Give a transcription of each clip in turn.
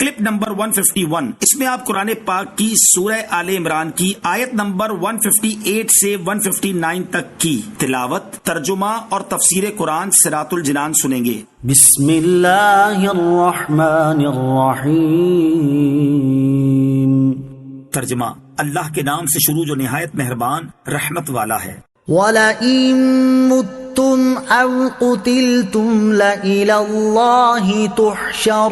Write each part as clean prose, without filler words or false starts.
Clip number 151، اس میں آپ قرآن پاک کی سورہ آل عمران کی آیت نمبر 158 سے 159 تک کی تلاوت، ترجمہ اور تفسیر قرآن صراط الجنان سنیں گے۔ بسم اللہ الرحمن الرحیم۔ ترجمہ، اللہ کے نام سے شروع جو نہایت مہربان رحمت والا ہے۔ وَلَئِن مُتُّمْ أَوْ قُتِلْتُمْ لَإِلَى اللَّهِ تُحْشَرُونَ۔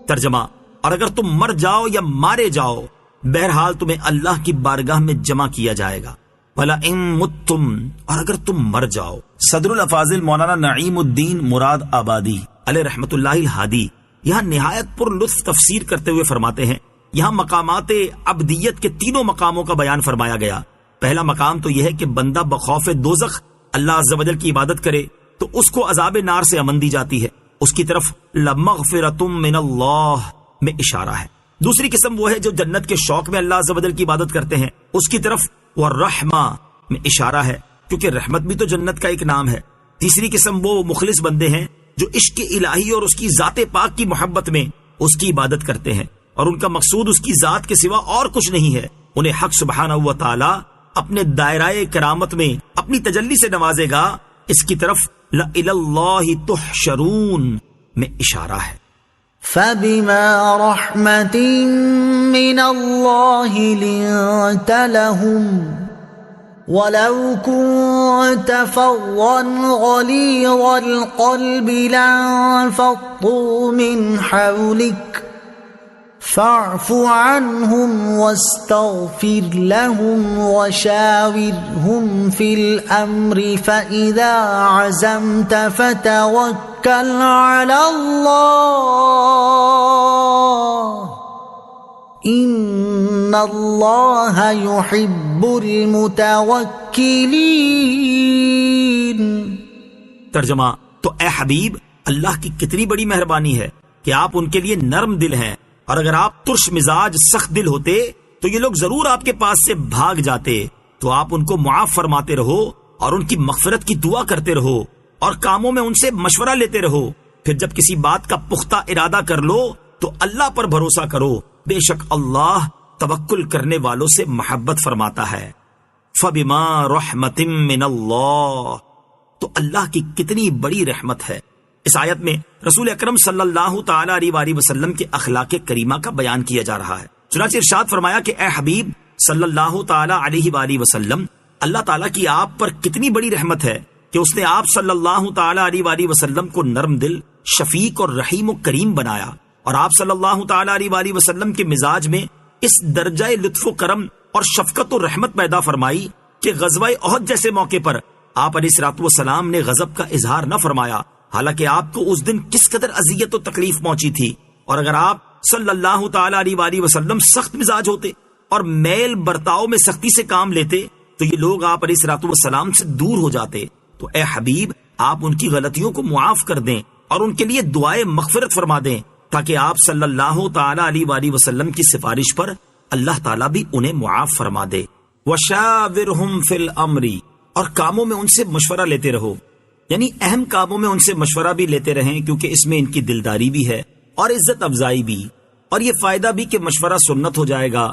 ترجمہ، اور اگر تم مر جاؤ یا مارے جاؤ، بہرحال تمہیں اللہ کی بارگاہ میں جمع کیا جائے گا۔ وَلَئِن مُتُّمْ، اور اگر تم مر جاؤ۔ صدر الافاضل مولانا نعیم الدین مراد آبادی علیہ رحمت اللہ الہادی یہاں نہایت پر لطف تفسیر کرتے ہوئے فرماتے ہیں، یہاں مقامات عبدیت کے تینوں مقاموں کا بیان فرمایا گیا۔ پہلا مقام تو یہ ہے کہ بندہ بخوف دوزخ اللہ عز و جل کی عبادت کرے تو اس کو عذاب نار سے امن دی جاتی ہے، اس کی طرف لَمَغْفِرَةٌ مِّنَ اللَّهِ میں اشارہ ہے۔ دوسری قسم وہ ہے جو جنت کے شوق میں اللہ عز و جل کی عبادت کرتے ہیں، اس کی طرف وَالرَّحْمَةِ میں اشارہ ہے، کیونکہ رحمت بھی تو جنت کا ایک نام ہے۔ تیسری قسم وہ مخلص بندے ہیں جو عشق الہی اور اس کی ذات پاک کی محبت میں اس کی عبادت کرتے ہیں، اور ان کا مقصود اس کی ذات کے سوا اور کچھ نہیں ہے۔ انہیں حق سبحانہ و تعالی اپنے دائرہ کرامت میں اپنی تجلی سے نوازے گا، اس کی طرف لَإِلَى اللَّهِ تُحْشَرُونَ میں اشارہ ہے۔ فَبِمَا رَحْمَةٍ مِّنَ اللَّهِ لِنتَ لَهُمْ وَلَوْ كُنتَ فَظًّا غَلِيظَ الْقَلْبِ لَانفَضُّوا مِنْ حَوْلِكَ فَاعْفُ عَنْهُمْ وَاسْتَغْفِرْ لَهُمْ وَشَاوِرْهُمْ فِي الْأَمْرِ فَإِذَا عَزَمْتَ فَتَوَكَّلْ عَلَى اللَّهِ إِنَّ اللَّهَ يُحِبُّ الْمُتَوَكِّلِينَ۔ ترجمہ، تو اے حبیب، اللہ کی کتنی بڑی مہربانی ہے کہ آپ ان کے لیے نرم دل ہیں، اور اگر آپ ترش مزاج سخت دل ہوتے تو یہ لوگ ضرور آپ کے پاس سے بھاگ جاتے۔ تو آپ ان کو معاف فرماتے رہو اور ان کی مغفرت کی دعا کرتے رہو اور کاموں میں ان سے مشورہ لیتے رہو۔ پھر جب کسی بات کا پختہ ارادہ کر لو تو اللہ پر بھروسہ کرو، بے شک اللہ توکل کرنے والوں سے محبت فرماتا ہے۔ فَبِمَا رَحْمَةٍ مِّنَ اللَّهِ، تو اللہ کی کتنی بڑی رحمت ہے۔ اس آیت میں رسول اکرم صلی اللہ تعالی علیہ وسلم کے اخلاق کریمہ کا بیان کیا جا رہا ہے۔ چنانچہ ارشاد فرمایا کہ اے حبیب صلی اللہ تعالی علیہ وسلم، اللہ تعالیٰ کی آپ پر کتنی بڑی رحمت ہے کہ اس نے آپ صلی اللہ تعالی علیہ وسلم کو نرم دل، شفیق اور رحیم و کریم بنایا، اور آپ صلی اللہ تعالی علیہ وسلم کے مزاج میں اس درجہ لطف و کرم اور شفقت و رحمت پیدا فرمائی کہ غزوہ احد جیسے موقع پر آپ علیہ الصلوۃ والسلام نے غضب کا اظہار نہ فرمایا، حالانکہ آپ کو اس دن کس قدر اذیت و تکلیف پہنچی تھی۔ اور اگر آپ صلی اللہ تعالی علیہ وسلم سخت مزاج ہوتے اور میل برتاؤ میں سختی سے کام لیتے تو یہ لوگ آپ علیہ الصلوۃ والسلام سے دور ہو جاتے۔ تو اے حبیب، آپ ان کی غلطیوں کو معاف کر دیں اور ان کے لیے دعائے مغفرت فرما دیں، تاکہ آپ صلی اللہ تعالی علیہ وسلم کی سفارش پر اللہ تعالیٰ بھی انہیں معاف فرما دے۔ وَشَاوِرْهُمْ فِي الْأَمْرِ، اور کاموں میں ان سے مشورہ لیتے رہو، یعنی اہم کاموں میں ان سے مشورہ بھی لیتے رہیں، کیونکہ اس میں ان کی دلداری بھی ہے اور عزت افزائی بھی، اور یہ فائدہ بھی کہ مشورہ سنت ہو جائے گا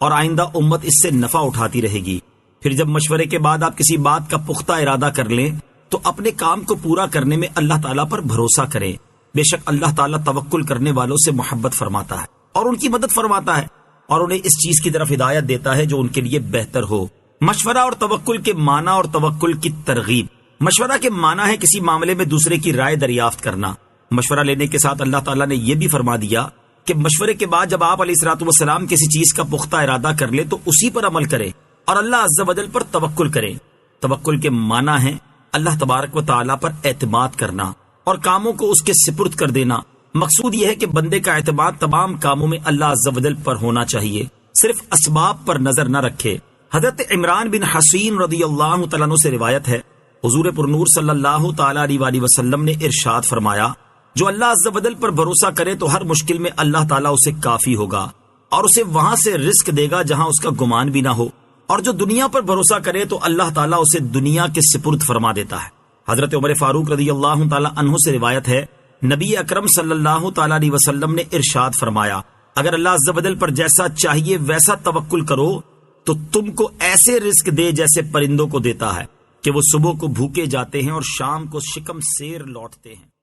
اور آئندہ امت اس سے نفع اٹھاتی رہے گی۔ پھر جب مشورے کے بعد آپ کسی بات کا پختہ ارادہ کر لیں تو اپنے کام کو پورا کرنے میں اللہ تعالیٰ پر بھروسہ کریں، بے شک اللہ تعالیٰ توکل کرنے والوں سے محبت فرماتا ہے اور ان کی مدد فرماتا ہے، اور انہیں اس چیز کی طرف ہدایت دیتا ہے جو ان کے لیے بہتر ہو۔ مشورہ اور توکل کے معنی اور توکل کی ترغیب۔ مشورہ کے معنی ہے کسی معاملے میں دوسرے کی رائے دریافت کرنا۔ مشورہ لینے کے ساتھ اللہ تعالیٰ نے یہ بھی فرما دیا کہ مشورے کے بعد جب آپ علیہ الصلوۃ والسلام کسی چیز کا پختہ ارادہ کر لیں تو اسی پر عمل کریں اور اللہ عز و جل پر توکل کریں۔ توکل کے معنی ہے اللہ تبارک و تعالیٰ پر اعتماد کرنا اور کاموں کو اس کے سپرد کر دینا۔ مقصود یہ ہے کہ بندے کا اعتماد تمام کاموں میں اللہ عز و جل پر ہونا چاہیے، صرف اسباب پر نظر نہ رکھے۔ حضرت عمران بن حسین رضی اللہ تعالیٰ عنہ سے روایت ہے، حضور پرنور صلی اللہ تعالی علیہ وسلم نے ارشاد فرمایا، جو اللہ عز و جل پر بھروسہ کرے تو ہر مشکل میں اللہ تعالیٰ اسے کافی ہوگا اور اسے وہاں سے رزق دے گا جہاں اس کا گمان بھی نہ ہو، اور جو دنیا پر بھروسہ کرے تو اللہ تعالیٰ اسے دنیا کے سپرد فرما دیتا ہے۔ حضرت عمر فاروق رضی اللہ تعالیٰ عنہ سے روایت ہے، نبی اکرم صلی اللہ تعالی علیہ وسلم نے ارشاد فرمایا، اگر اللہ عز و جل پر جیسا چاہیے ویسا توکل کرو تو تم کو ایسے رزق دے جیسے پرندوں کو دیتا ہے کہ وہ صبح کو بھوکے جاتے ہیں اور شام کو شکم سیر لوٹتے ہیں۔